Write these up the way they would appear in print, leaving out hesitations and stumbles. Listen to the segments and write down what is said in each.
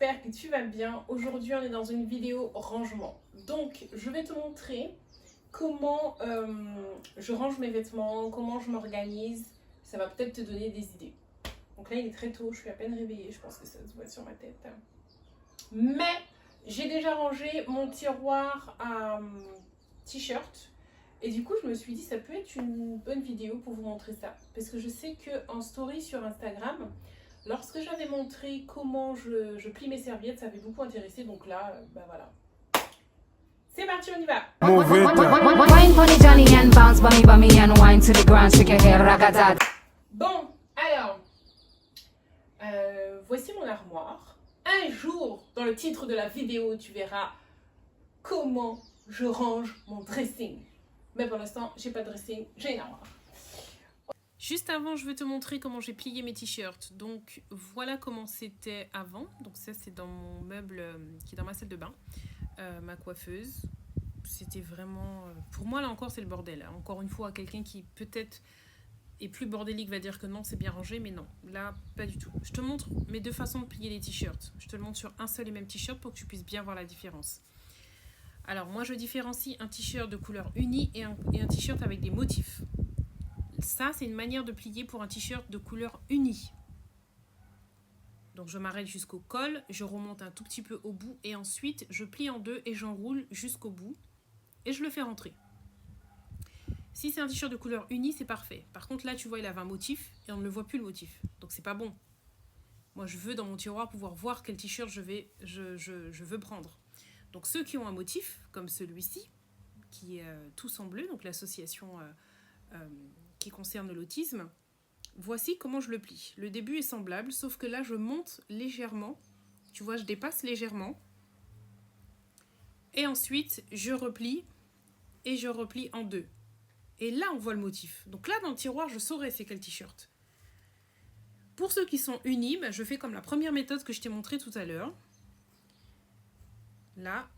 j'espère que tu vas bien. Aujourd'hui, on est dans une vidéo rangement. Donc, je vais te montrer comment je range mes vêtements, comment je m'organise. Ça va peut-être te donner des idées. Donc là, il est très tôt, je suis à peine réveillée. Je pense que ça se voit sur ma tête. Mais j'ai déjà rangé mon tiroir à t-shirt. Et du coup, je me suis dit, ça peut être une bonne vidéo pour vous montrer ça. Parce que je sais qu'en story sur Instagram, lorsque j'avais montré comment je plie mes serviettes, ça avait beaucoup intéressé. Donc là, bah voilà. C'est parti, on y va. Bon, alors, voici mon armoire. Un jour, dans le titre de la vidéo, tu verras comment je range mon dressing. Mais pour l'instant, j'ai pas de dressing, j'ai une armoire. Juste avant, je vais te montrer comment j'ai plié mes t-shirts. Donc, voilà comment c'était avant. Donc ça, c'est dans mon meuble qui est dans ma salle de bain. Ma coiffeuse. C'était vraiment... pour moi, là encore, c'est le bordel. Encore une fois, quelqu'un qui peut-être est plus bordélique va dire que non, c'est bien rangé. Mais non, là, pas du tout. Je te montre mes deux façons de plier les t-shirts. Je te le montre sur un seul et même t-shirt pour que tu puisses bien voir la différence. Alors, moi, je différencie un t-shirt de couleur unie et un t-shirt avec des motifs. Ça, c'est une manière de plier pour un t-shirt de couleur unie. Donc, je m'arrête jusqu'au col, je remonte un tout petit peu au bout et ensuite, je plie en deux et j'enroule jusqu'au bout et je le fais rentrer. Si c'est un t-shirt de couleur unie, c'est parfait. Par contre, là, tu vois, il avait un motif et on ne le voit plus le motif. Donc, c'est pas bon. Moi, je veux dans mon tiroir pouvoir voir quel t-shirt je veux prendre. Donc, ceux qui ont un motif, comme celui-ci, qui est tous en bleu, donc l'association qui concerne l'autisme, voici comment je le plie. Le début est semblable, sauf que là, je monte légèrement. Tu vois, je dépasse légèrement. Et ensuite, je replie et je replie en deux. Et là, on voit le motif. Donc là, dans le tiroir, je saurais c'est quel t-shirt. Pour ceux qui sont unis, je fais comme la première méthode que je t'ai montrée tout à l'heure. Là,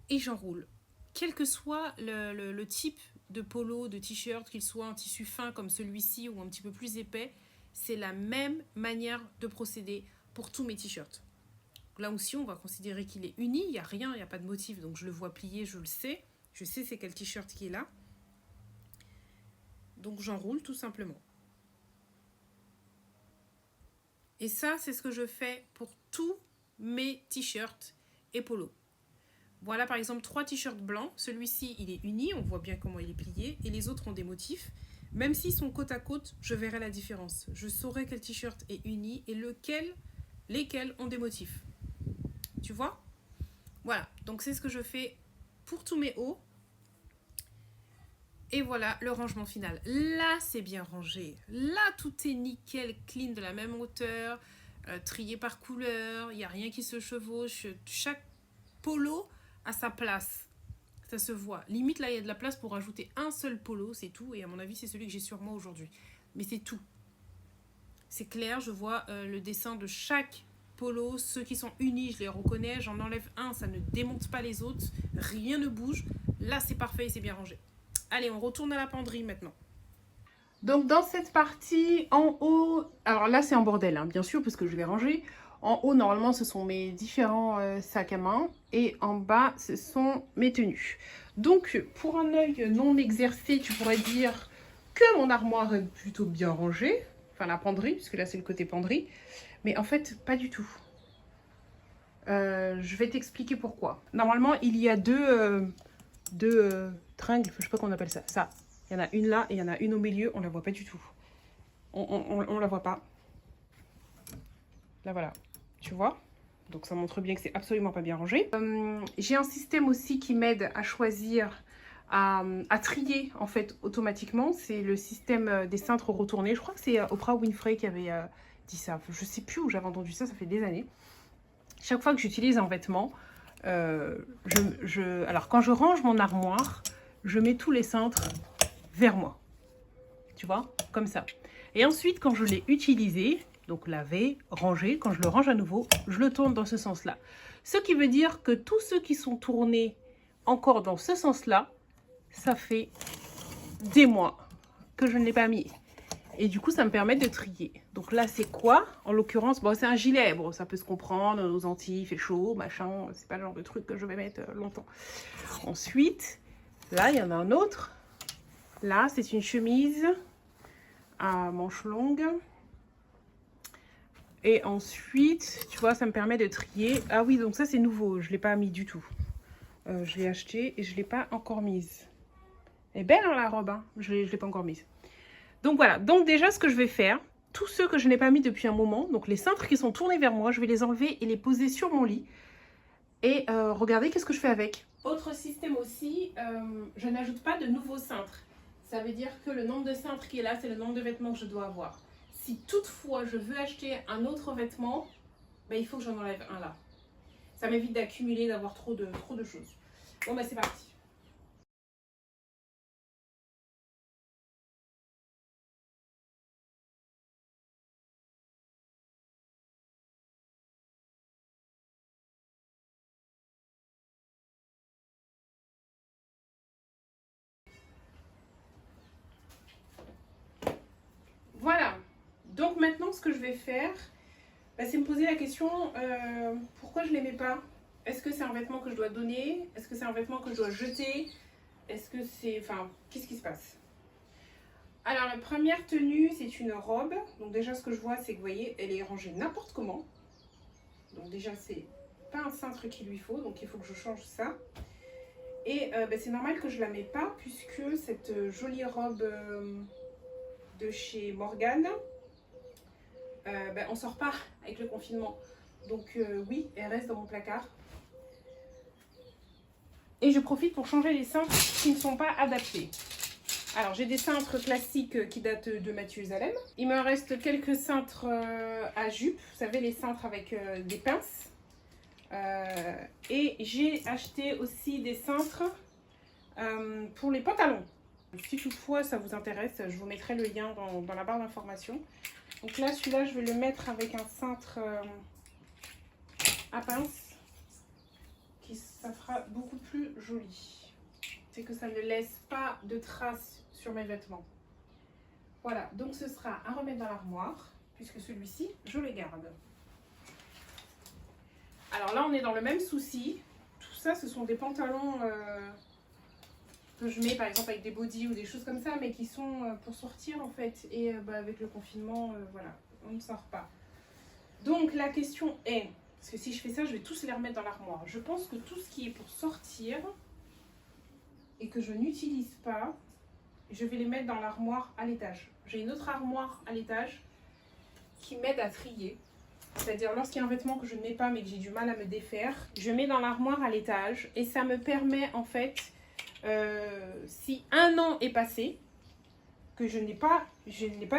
et j'enroule. Quel que soit le type de polo, de t-shirt, qu'il soit en tissu fin comme celui-ci ou un petit peu plus épais, c'est la même manière de procéder pour tous mes t-shirts. Là aussi, on va considérer qu'il est uni, il n'y a rien, il n'y a pas de motif, donc je le vois plier, je sais c'est quel t-shirt qui est là. Donc j'enroule tout simplement. Et ça, c'est ce que je fais pour tous mes t-shirts et polos. Voilà par exemple 3 t-shirts blancs. Celui-ci, il est uni, on voit bien comment il est plié. Et les autres ont des motifs. Même s'ils sont côte à côte, je verrai la différence. Je saurai quel t-shirt est uni et lesquels ont des motifs. Tu vois? Voilà, donc c'est ce que je fais pour tous mes hauts. Et voilà le rangement final. Là, c'est bien rangé. Là, tout est nickel, clean, de la même hauteur, trié par couleur. Il n'y a rien qui se chevauche. Chaque polo à sa place, ça se voit. Limite là il y a de la place pour rajouter un seul polo, c'est tout, et à mon avis c'est celui que j'ai sur moi aujourd'hui, mais c'est tout. C'est clair, je vois le dessin de chaque polo, ceux qui sont unis je les reconnais, j'en enlève un, ça ne démonte pas les autres, rien ne bouge, là c'est parfait et c'est bien rangé. Allez, on retourne à la penderie maintenant. Donc dans cette partie en haut, alors là c'est un bordel hein, bien sûr parce que je vais ranger. En haut, normalement, ce sont mes différents sacs à main. Et en bas, ce sont mes tenues. Donc, pour un œil non exercé, tu pourrais dire que mon armoire est plutôt bien rangée. Enfin, la penderie, puisque là, c'est le côté penderie. Mais en fait, pas du tout. Je vais t'expliquer pourquoi. Normalement, il y a deux tringles, je sais pas comment on appelle ça. Ça, il y en a une là et il y en a une au milieu. On la voit pas du tout. On la voit pas. Là, voilà. Tu vois? Donc ça montre bien que c'est absolument pas bien rangé. J'ai un système aussi qui m'aide à choisir, à trier en fait automatiquement. C'est le système des cintres retournés. Je crois que c'est Oprah Winfrey qui avait dit ça. Je sais plus où j'avais entendu ça, ça fait des années. Chaque fois que j'utilise un vêtement, alors quand je range mon armoire, je mets tous les cintres vers moi. Tu vois? Comme ça. Et ensuite, quand je l'ai utilisé, donc laver, ranger, quand je le range à nouveau, je le tourne dans ce sens-là. Ce qui veut dire que tous ceux qui sont tournés encore dans ce sens-là, ça fait des mois que je ne l'ai pas mis. Et du coup, ça me permet de trier. Donc là, c'est quoi? En l'occurrence, bon, c'est un gilet. Bon, ça peut se comprendre. Aux Antilles, il fait chaud, machin. C'est pas le genre de truc que je vais mettre longtemps. Ensuite, là, il y en a un autre. Là, c'est une chemise à manches longues. Et ensuite, tu vois, ça me permet de trier. Ah oui, donc ça, c'est nouveau. Je ne l'ai pas mis du tout. Je l'ai acheté et je ne l'ai pas encore mise. Elle est belle, hein, la robe. Hein, je ne l'ai pas encore mise. Donc voilà. Donc déjà, ce que je vais faire, tous ceux que je n'ai pas mis depuis un moment, donc les cintres qui sont tournés vers moi, je vais les enlever et les poser sur mon lit. Et regardez qu'est-ce que je fais avec. Autre système aussi, je n'ajoute pas de nouveaux cintres. Ça veut dire que le nombre de cintres qui est là, c'est le nombre de vêtements que je dois avoir. Si toutefois je veux acheter un autre vêtement, ben, il faut que j'en enlève un là. Ça m'évite d'accumuler, d'avoir trop de choses. Bon ben c'est parti. Voilà. Donc maintenant ce que je vais faire, ben, c'est me poser la question, pourquoi je ne les mets pas? Est-ce que c'est un vêtement que je dois donner? Est-ce que c'est un vêtement que je dois jeter? Est-ce que c'est... Enfin, qu'est-ce qui se passe? Alors, la première tenue, c'est une robe. Donc déjà, ce que je vois, c'est que, vous voyez, elle est rangée n'importe comment. Donc déjà, c'est pas un cintre qu'il lui faut. Donc, il faut que je change ça. Et ben, c'est normal que je la mets pas, puisque cette jolie robe de chez Morgane, ben, on sort pas avec le confinement. Donc oui, elle reste dans mon placard. Et je profite pour changer les cintres qui ne sont pas adaptés. Alors, j'ai des cintres classiques qui datent de Mathusalem. Il me reste quelques cintres à jupe. Vous savez, les cintres avec des pinces. Et j'ai acheté aussi des cintres pour les pantalons. Si toutefois ça vous intéresse, je vous mettrai le lien dans la barre d'information. Donc là, celui-là, je vais le mettre avec un cintre à pince. Ça fera beaucoup plus joli. C'est que ça ne laisse pas de traces sur mes vêtements. Voilà, donc ce sera à remettre dans l'armoire, puisque celui-ci, je le garde. Alors là, on est dans le même souci. Tout ça, ce sont des pantalons que je mets, par exemple, avec des bodys ou des choses comme ça, mais qui sont pour sortir, en fait. Et bah, avec le confinement, voilà, on ne sort pas. Donc, la question est, parce que si je fais ça, je vais tous les remettre dans l'armoire. Je pense que tout ce qui est pour sortir et que je n'utilise pas, je vais les mettre dans l'armoire à l'étage. J'ai une autre armoire à l'étage qui m'aide à trier. C'est-à-dire lorsqu'il y a un vêtement que je ne mets pas mais que j'ai du mal à me défaire, je mets dans l'armoire à l'étage et ça me permet en fait, si un an est passé, que je n'ai pas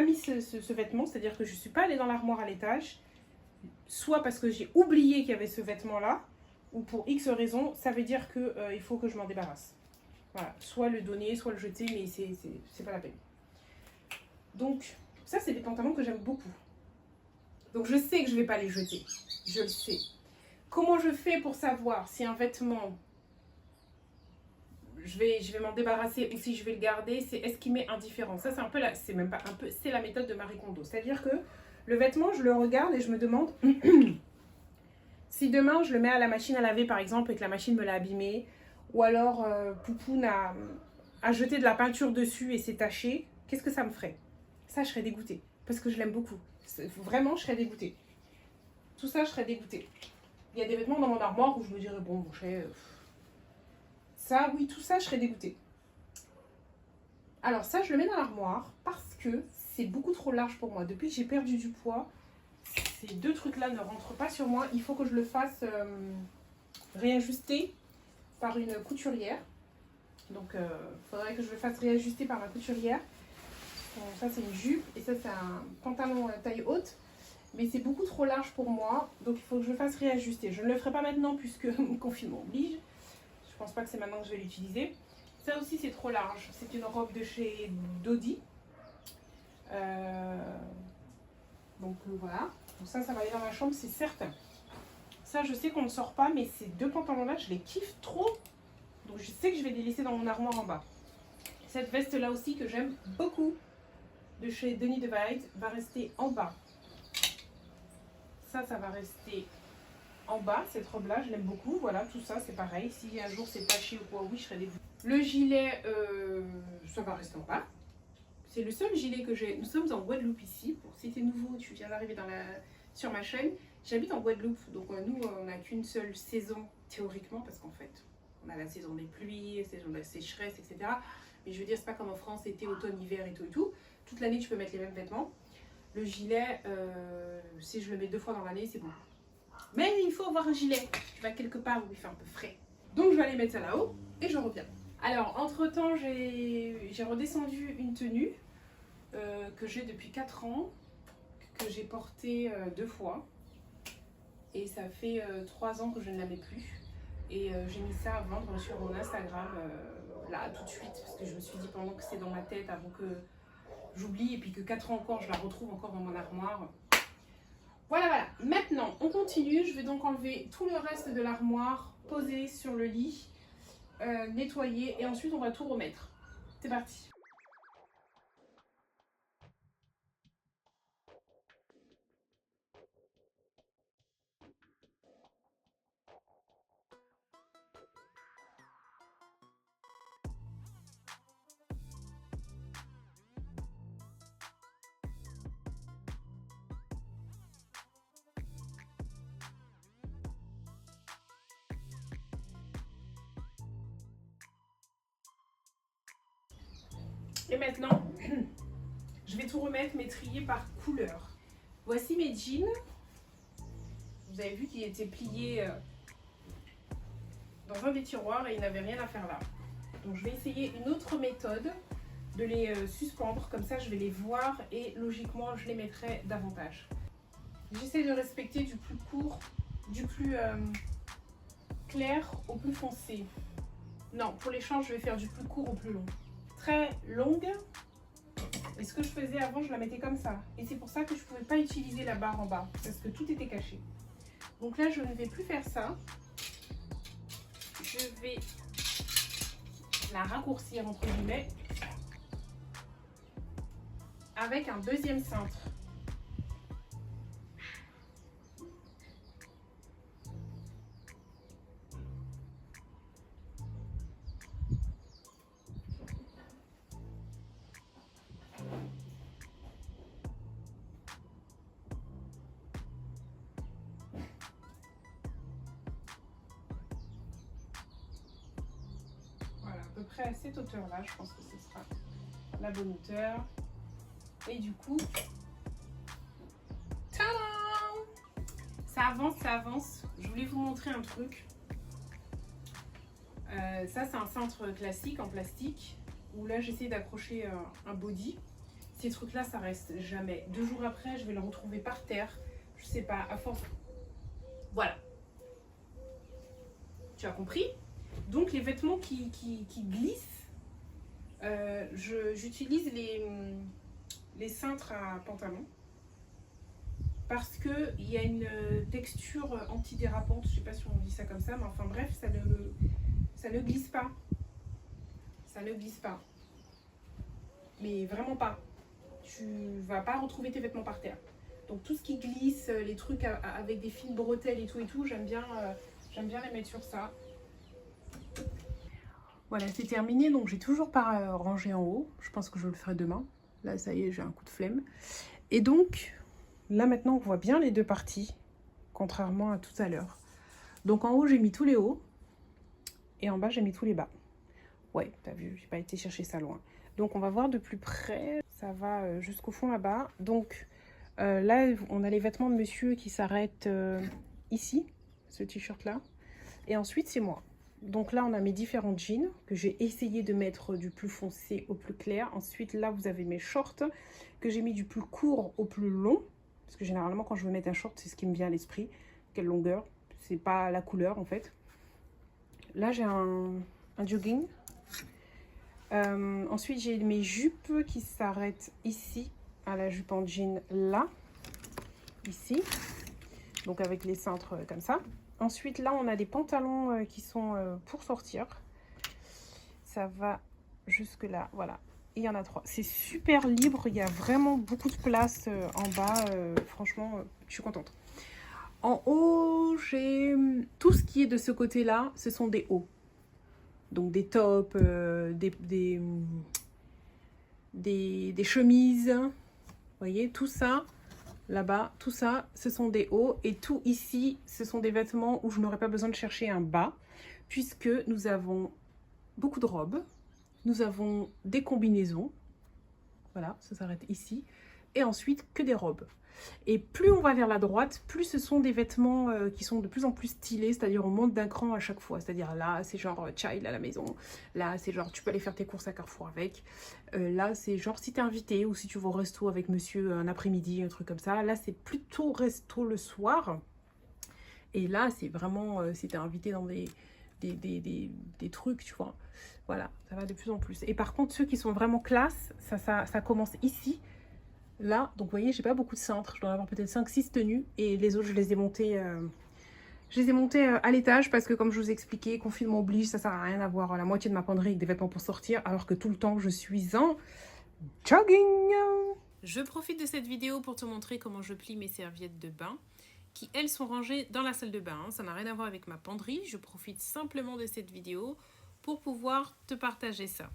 mis ce vêtement, c'est-à-dire que je ne suis pas allée dans l'armoire à l'étage, soit parce que j'ai oublié qu'il y avait ce vêtement-là, ou pour X raison, ça veut dire qu'il faut que je m'en débarrasse. Voilà, soit le donner, soit le jeter, mais c'est pas la peine. Donc, ça, c'est des pantalons que j'aime beaucoup. Donc, je sais que je ne vais pas les jeter. Je le sais. Comment je fais pour savoir si un vêtement, je vais m'en débarrasser ou si je vais le garder? C'est est-ce qu'il m'est indifférent? Ça, c'est un peu c'est même pas un peu, c'est la méthode de Marie Kondo. C'est-à-dire que le vêtement, je le regarde et je me demande si demain, je le mets à la machine à laver, par exemple, et que la machine me l'a abîmé, ou alors Poupoune a jeté de la peinture dessus et c'est taché, qu'est-ce que ça me ferait? Ça, je serais dégoûtée, parce que je l'aime beaucoup. Vraiment, je serais dégoûtée. Tout ça, je serais dégoûtée. Il y a des vêtements dans mon armoire où je me dirais, bon, mon cher, ça, oui, tout ça, je serais dégoûtée. Alors ça, je le mets dans l'armoire parce que c'est beaucoup trop large pour moi. Depuis que j'ai perdu du poids, ces deux trucs-là ne rentrent pas sur moi. Il faut que je le fasse réajuster par une couturière. Donc, il faudrait que je le fasse réajuster par ma couturière. Ça, c'est une jupe et ça, c'est un pantalon taille haute. Mais c'est beaucoup trop large pour moi, donc il faut que je le fasse réajuster. Je ne le ferai pas maintenant puisque mon confinement oblige. Je pense pas que c'est maintenant que je vais l'utiliser. Ça aussi, c'est trop large. C'est une robe de chez Dodi. Donc voilà. Donc ça va aller dans ma chambre, c'est certain. Ça, je sais qu'on ne sort pas, mais ces deux pantalons-là, je les kiffe trop. Donc je sais que je vais les laisser dans mon armoire en bas. Cette veste-là aussi que j'aime beaucoup. de chez Denis DeVite va rester en bas. Ça va rester en bas, cette robe-là, je l'aime beaucoup. Voilà, tout ça, c'est pareil. Si un jour c'est taché ou quoi, oui, je serai dégoûtée. Le gilet, ça va rester en bas. C'est le seul gilet que j'ai. Nous sommes en Guadeloupe ici. Pour si t'es nouveau, tu viens d'arriver sur ma chaîne. J'habite en Guadeloupe, donc nous, on n'a qu'une seule saison théoriquement, parce qu'en fait, on a la saison des pluies, la saison de la sécheresse, etc. Mais je veux dire, c'est pas comme en France, été, automne, hiver et tout et tout. Toute l'année, tu peux mettre les mêmes vêtements. Le gilet, si je le mets 2 fois dans l'année, c'est bon. Mais il faut avoir un gilet. Tu vas quelque part où il fait un peu frais. Donc je vais aller mettre ça là-haut et je reviens. Alors entre temps j'ai redescendu une tenue que j'ai depuis 4 ans, que j'ai portée 2 fois. Et ça fait 3 ans que je ne la mets plus. Et j'ai mis ça à vendre sur mon Instagram là tout de suite. Parce que je me suis dit pendant que c'est dans ma tête avant que j'oublie et puis que 4 ans encore je la retrouve encore dans mon armoire. Voilà. Maintenant, on continue. Je vais donc enlever tout le reste de l'armoire, poser sur le lit, nettoyer et ensuite on va tout remettre. C'est parti. Et maintenant, je vais tout remettre, mais trier par couleur. Voici mes jeans. Vous avez vu qu'ils étaient pliés dans un des tiroirs et ils n'avaient rien à faire là. Donc je vais essayer une autre méthode de les suspendre. Comme ça, je vais les voir et logiquement, je les mettrai davantage. J'essaie de respecter du plus court, du plus clair au plus foncé. Non, pour l'échange, je vais faire du plus court au plus long. Très longue. Et ce que je faisais avant, je la mettais comme ça. Et c'est pour ça que je ne pouvais pas utiliser la barre en bas, parce que tout était caché. Donc là, je ne vais plus faire ça. Je vais la raccourcir, entre guillemets, avec un deuxième cintre. À peu près à cette hauteur là, je pense que ce sera la bonne hauteur. Et du coup, tadam! Ça avance. Je voulais vous montrer un truc. Ça c'est un cintre classique en plastique où là j'essaie d'accrocher un body. Ces trucs là ça reste jamais. 2 jours après je vais le retrouver par terre. Je sais pas, à force. Voilà. Tu as compris? Donc les vêtements qui glissent, j'utilise les cintres à pantalon parce qu'il y a une texture antidérapante, je sais pas si on dit ça comme ça, mais enfin bref, ça ne glisse pas. Ça ne glisse pas. Mais vraiment pas. Tu vas pas retrouver tes vêtements par terre. Donc tout ce qui glisse, les trucs avec des fines bretelles et tout, j'aime bien les mettre sur ça. Voilà, c'est terminé, donc j'ai toujours pas rangé en haut. Je pense que je le ferai demain. Là, ça y est, j'ai un coup de flemme. Et donc, là maintenant, on voit bien les 2 parties, contrairement à tout à l'heure. Donc en haut, j'ai mis tous les hauts. Et en bas, j'ai mis tous les bas. Ouais, t'as vu, j'ai pas été chercher ça loin. Donc on va voir de plus près. Ça va jusqu'au fond là-bas. Donc là, on a les vêtements de monsieur qui s'arrêtent ici, ce t-shirt-là. Et ensuite, c'est moi. Donc là, on a mes différents jeans que j'ai essayé de mettre du plus foncé au plus clair. Ensuite, là, vous avez mes shorts que j'ai mis du plus court au plus long. Parce que généralement, quand je veux mettre un short, c'est ce qui me vient à l'esprit. Quelle longueur. C'est pas la couleur, en fait. Là, j'ai un jogging. Ensuite, j'ai mes jupes qui s'arrêtent ici, à la jupe en jean là. Ici. Donc, avec les cintres comme ça. Ensuite, là, on a des pantalons qui sont pour sortir. Ça va jusque là, voilà. et il y en a 3. C'est super libre, il y a vraiment beaucoup de place en bas. Franchement, je suis contente. En haut, j'ai tout ce qui est de ce côté-là, ce sont des hauts. Donc des tops, des chemises. Vous voyez, tout ça, là-bas, tout ça, ce sont des hauts. Et tout ici, ce sont des vêtements où je n'aurais pas besoin de chercher un bas, puisque nous avons beaucoup de robes. Nous avons des combinaisons. Voilà, ça s'arrête ici. Et ensuite, que des robes. Et plus on va vers la droite, plus ce sont des vêtements qui sont de plus en plus stylés, c'est-à-dire on monte d'un cran à chaque fois. C'est-à-dire là, c'est genre child à la maison. Là, c'est genre tu peux aller faire tes courses à Carrefour avec. Là, c'est genre si t'es invité ou si tu vas au resto avec monsieur un après-midi, un truc comme ça. Là, c'est plutôt resto le soir. Et là, c'est vraiment si t'es invité dans des trucs, tu vois. Voilà, ça va de plus en plus. Et par contre, ceux qui sont vraiment classe, ça commence ici. Là, donc vous voyez, j'ai pas beaucoup de cintres. Je dois en avoir peut-être 5-6 tenues. Et les autres, je les ai montées, à l'étage parce que comme je vous ai expliqué, confinement oblige, ça sert à rien d'avoir la moitié de ma penderie avec des vêtements pour sortir. Alors que tout le temps, je suis en jogging. Je profite de cette vidéo pour te montrer comment je plie mes serviettes de bain, qui elles sont rangées dans la salle de bain. Ça n'a rien à voir avec ma penderie. Je profite simplement de cette vidéo pour pouvoir te partager ça.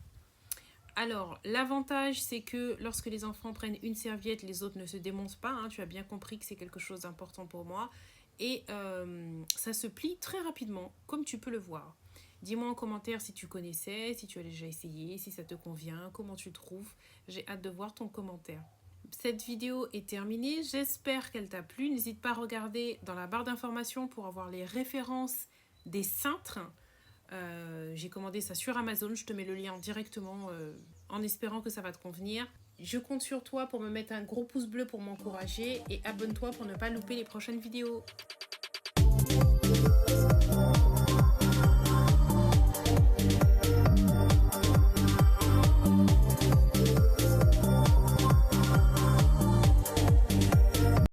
Alors, l'avantage, c'est que lorsque les enfants prennent une serviette, les autres ne se démontent pas. Hein. Tu as bien compris que c'est quelque chose d'important pour moi. Et ça se plie très rapidement, comme tu peux le voir. Dis-moi en commentaire si tu connaissais, si tu as déjà essayé, si ça te convient, comment tu trouves. J'ai hâte de voir ton commentaire. Cette vidéo est terminée. J'espère qu'elle t'a plu. N'hésite pas à regarder dans la barre d'informations pour avoir les références des cintres. J'ai commandé ça sur Amazon, je te mets le lien directement en espérant que ça va te convenir. Je compte sur toi pour me mettre un gros pouce bleu pour m'encourager et abonne-toi pour ne pas louper les prochaines vidéos.